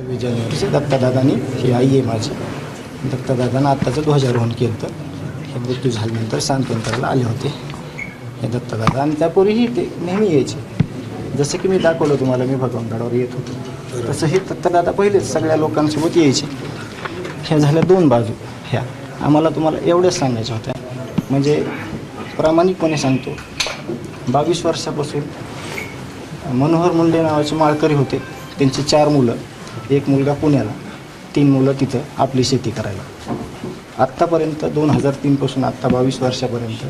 26 जानेवारीचे दत्तादादांनी ही आई आहे माझी. दत्तादादांना आत्ताचं ध्वजारोहण केलं. हे मृत्यू झाल्यानंतर सांत्वन आले होते हे दत्तादादा. आणि त्यापूर्वीही ते नेहमी यायचे. जसं की मी दाखवलं तुम्हाला, मी भगवानगडावर येत होतो तसं हे दत्तादादा पहिलेच सगळ्या लोकांसोबत यायचे. ह्या झाल्या दोन बाजू. ह्या आम्हाला तुम्हाला एवढ्याच सांगायच्या होत्या. म्हणजे प्रामाणिकपणे सांगतो, 22 वर्षापासून मनोहर मुंडे नावाचे माळकरी होते. त्यांची 4 मुलं, एक मुलगा पुण्याला, 3 मुलं तिथं आपली शेती करायला. आत्तापर्यंत 2003 पासून आत्ता 22 वर्षापर्यंत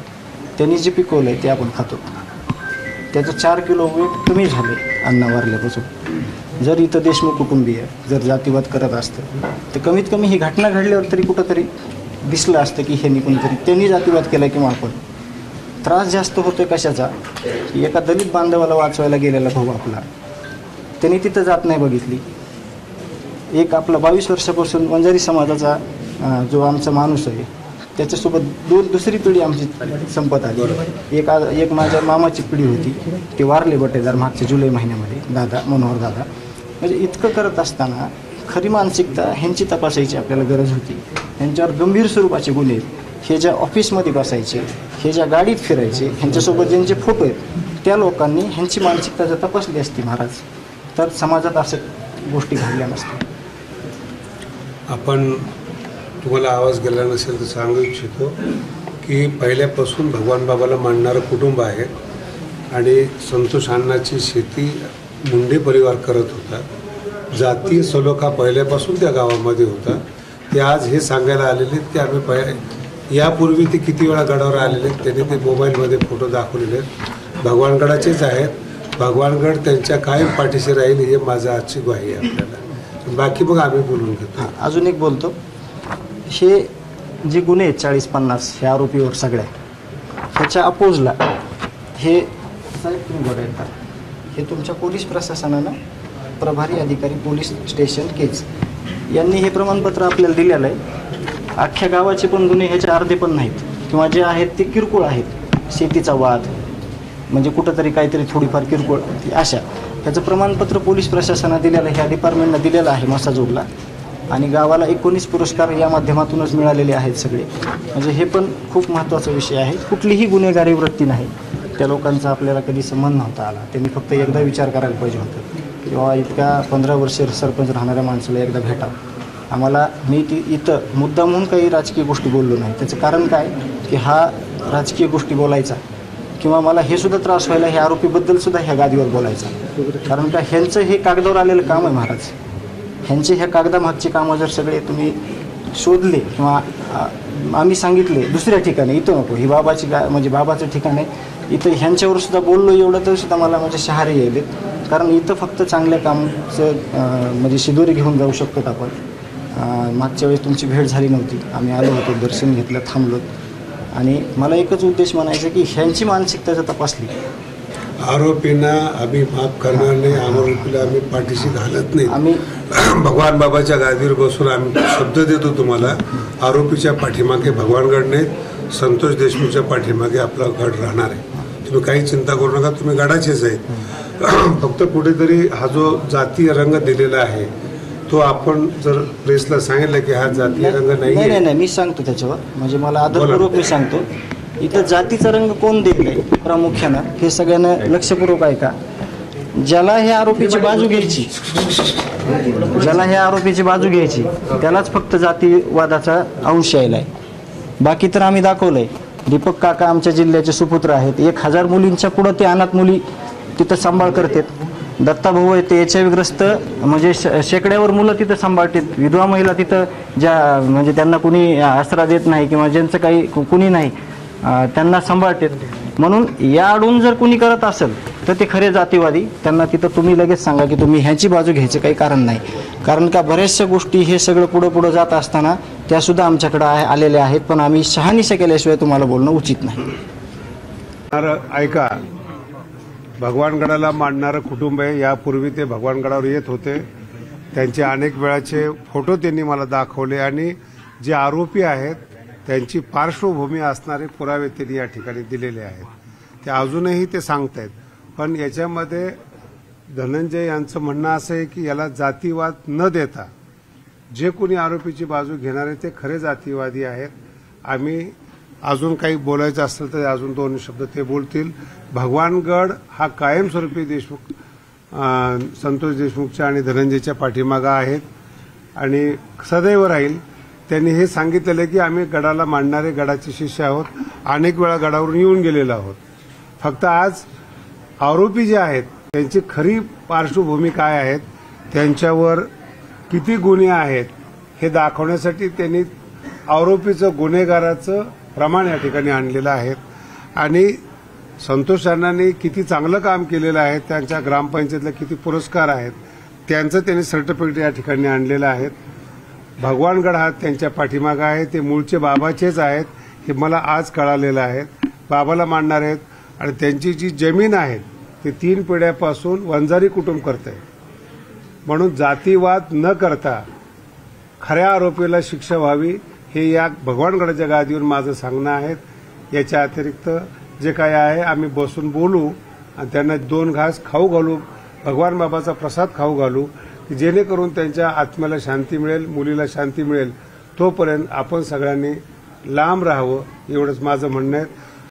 त्यांनी जे पिकवलं आहे ते आपण खातो. त्याचं 4 किलो वेट कमी झाले अन्न वारल्यापासून. जर इथं देशमुख कुटुंबीय जर जातीवाद करत असतं तर कमीत कमी ही घटना घडल्यावर तरी कुठंतरी दिसलं असतं की ह्यांनी कोणीतरी त्यांनी जातीवाद केला किंवा आपण. त्रास जास्त होतोय कशाचा, की एका दलित बांधवाला वाचवायला गेलेला भाऊ आपला, त्यांनी तिथं जात नाही बघितली. एक आपला 22 वर्षापासून वंजारी समाजाचा जो आमचा माणूस आहे त्याच्यासोबत दुसरी पिढी आमची संपत आली. एक माझ्या मामाची पिढी होती, ते वारले बटेदार मागच्या जुलै महिन्यामध्ये, दादा मनोहर दादा. म्हणजे इतकं करत असताना खरी मानसिकता ह्यांची तपासायची आपल्याला गरज होती. ह्यांच्यावर गंभीर स्वरूपाचे गुन्हे, हे ज्या ऑफिसमध्ये बसायचे, हे ज्या गाडीत फिरायचे, ह्यांच्यासोबत ज्यांचे फोटो आहेत त्या लोकांनी ह्यांची मानसिकता जर तपासली असती महाराज तर समाजात असं गोष्टी घडल्या नसत्या. आपण तुम्हाला आवाज गेला नसेल तर सांगू इच्छितो की पहिल्यापासून भगवान बाबाला मानणारं कुटुंब आहे आणि संतोष अण्णाची शेती मुंडे परिवार करत होता. जातीय सलोखा पहिल्यापासून त्या गावामध्ये होता. ते आज हे सांगायला आलेले की आम्ही यापूर्वी ते किती वेळा गडावर आलेले, त्यांनी ते मोबाईलमध्ये फोटो दाखवलेले आहेत. भगवानगडाचेच आहेत. भगवानगड त्यांच्या कायम पाठीशी राहील हे माझं आजची ग्वाही आहे आपल्याला. बाकी मग आम्ही बोलून घेतो. अजून एक बोलतो, हे जे गुन्हे आहेत 40-50 ह्या आरोपीवर सगळ्या, ह्याच्या अपोजला हे साहेब तुम्ही बघायला, हे तुमच्या पोलीस प्रशासनानं प्रभारी अधिकारी पोलीस स्टेशन केज यांनी हे प्रमाणपत्र आपल्याला दिलेलं आहे. अख्ख्या गावाचे पण गुन्हे ह्याचे अर्धे पण नाहीत किंवा जे आहेत ते किरकोळ आहेत. शेतीचा वाद म्हणजे कुठंतरी काहीतरी थोडीफार किरकोळ अशा, ह्याचं प्रमाणपत्र पोलीस प्रशासनानं दिलेलं ह्या डिपार्टमेंटनं दिलेलं आहे मसाजोगला. आणि गावाला 19 पुरस्कार या माध्यमातूनच मिळालेले आहेत सगळे. म्हणजे हे पण खूप महत्त्वाचा विषय आहे. कुठलीही गुन्हेगारी वृत्ती नाही. त्या लोकांचा आपल्याला कधी संबंध नव्हता आला. त्यांनी फक्त एकदा विचार करायला पाहिजे होतं किंवा इतक्या 15 वर्ष सरपंच राहणाऱ्या माणसाला एकदा भेटावं. आम्हाला मी इथं मुद्दा म्हणून काही राजकीय गोष्टी बोललो नाही. त्याचं कारण काय की हा राजकीय गोष्टी बोलायचा किंवा मला हे सुद्धा त्रास व्हायला ह्या आरोपीबद्दल सुद्धा ह्या गादीवर बोलायचा. कारण का ह्यांचं हे कागदावर आलेलं काम आहे महाराज. ह्यांचे ह्या कागदामागचे कामं जर सगळे तुम्ही शोधले किंवा आम्ही सांगितले दुसऱ्या ठिकाणी, इथं नको, ही बाबाची म्हणजे बाबाचं ठिकाण आहे, इथं ह्यांच्यावर सुद्धा बोललो एवढं तर सुद्धा मला म्हणजे शहारे यायलेत. कारण इथं फक्त चांगल्या कामचं म्हणजे शिदोरी घेऊन जाऊ शकतो आपण. मागच्या वेळेस तुमची भेट झाली नव्हती, आम्ही आलो होतो, दर्शन घेतलं, थांबलो. आणि मला एकच उद्देश म्हणायचा की ह्यांची मानसिकता जर तपासली, आरोपींना आम्ही माफ करणार नाही, आरोपीला आम्ही पाठीशी घालत नाही. आम्ही भगवान बाबाच्या गादीवर बसून आम्ही शब्द देतो तुम्हाला, आरोपीच्या पाठीमागे भगवानगड नाही, संतोष देशमुखच्या पाठीमागे आपला गड राहणार आहे. तुम्ही काही चिंता करू नका, तुम्ही गडाचेच आहेत. फक्त कुठेतरी हा जो जातीय रंग दिलेला आहे तो आपण जर प्रेसला सांगितलं की हा जातीय रंग नाही, मी सांगतो त्याच्यावर, म्हणजे मला आदरपूर्वक मी सांगतो, इथं जातीचा रंग कोण दिलाय प्रामुख्यानं हे सगळ्यांना लक्षपूर्वक आहे का. ज्याला ह्या आरोपीची बाजू घ्यायची, त्यालाच फक्त जातीवादाचा अंश यायलाय. बाकी तर आम्ही दाखवलंय. दीपक काका आमच्या जिल्ह्याचे सुपुत्र आहेत. 1000 मुलींच्या पुढं ते अनाथ मुली तिथं सांभाळ करतात. दत्ताभाऊ आहे ते HIV ग्रस्त, म्हणजे शेकड्यावर मुलं तिथं सांभाळतात. विधवा महिला तिथं ज्या म्हणजे त्यांना कुणी आसरा देत नाही किंवा ज्यांचं काही कुणी नाही त्यांना सांभाळतात. म्हणून या आडून जर कुणी करत असेल तर ते खरे जातीवादी. त्यांना तिथं तुम्ही लगेच सांगा की तुम्ही ह्याची बाजू घ्यायचं काही कारण नाही. कारण का बऱ्याचशा गोष्टी हे सगळं पुढं जात असताना त्यासुद्धा आमच्याकडं आलेल्या आहेत. पण आम्ही शहानिशा केल्याशिवाय तुम्हाला बोलणं उचित नाही. ऐका, भगवानगडाला मानणारं कुटुंब आहे. यापूर्वी ते भगवानगडावर येत होते. त्यांचे अनेक वेळाचे फोटो त्यांनी मला दाखवले आणि जे आरोपी आहेत त्यांची पार्श्वभूमी असणारे पुरावे त्यांनी या ठिकाणी दिलेले आहेत. ते अजूनही ते सांगतायत. पण याच्यामध्ये धनंजय यांचं म्हणणं असं आहे की याला जातीवाद न देता जे कोणी आरोपीची बाजू घेणारे ते खरे जातीवादी आहेत. आम्ही अजून काही बोलायचं असेल तर अजून 2 शब्द ते बोलतील. भगवानगड हा कायमस्वरूपी संतोष देशमुखच्या आणि धनंजयच्या पाठीमागे आहेत आणि सदैव राहील. त्यांनी हे सांगितलेलं की आम्ही गडाला मांडणारे गडाचे शिष्य आहोत. अनेक वेळा गडावरून येऊन गेलेलो आहोत. फक्त आज आरोपी जे आहेत त्यांची खरी पार्श्वभूमी काय आहेत, त्यांच्यावर किती गुन्हे आहेत हे दाखवण्यासाठी त्यांनी आरोपीचं गुन्हेगाराचं प्रमाण या ठिकाणी आणलेलं आहे. आणि संतोष अण्णांनी किती चांगलं काम केलेलं आहे, त्यांच्या ग्रामपंचायतीला किती पुरस्कार आहेत त्यांचं त्यांनी सर्टिफिकेट या ठिकाणी आणलेलं आहे. भगवानगड हा त्यांच्या पाठीमागे आहे. ते मूळचे बाबाचेच आहेत हे मला आज कळालेलं आहे. बाबाला मानणार आहेत आणि त्यांची जी जमीन आहे ती 3 पिढ्यापासून वंजारी कुटुंब करते. म्हणून जातीवाद न करता खऱ्या आरोपीला शिक्षा व्हावी हे या भगवानगडाच्या गादीवर माझं सांगणं आहे. याच्या अतिरिक्त जे काय आहे आम्ही बसून बोलू आणि त्यांना 2 घास खाऊ घालू, भगवान बाबाचा प्रसाद खाऊ घालू की जेणेकरून त्यांच्या आत्म्याला शांती मिळेल, मुलीला शांती मिळेल. तोपर्यंत आपण सगळ्यांनी लांब राहावं एवढंच माझं म्हणणं आहे.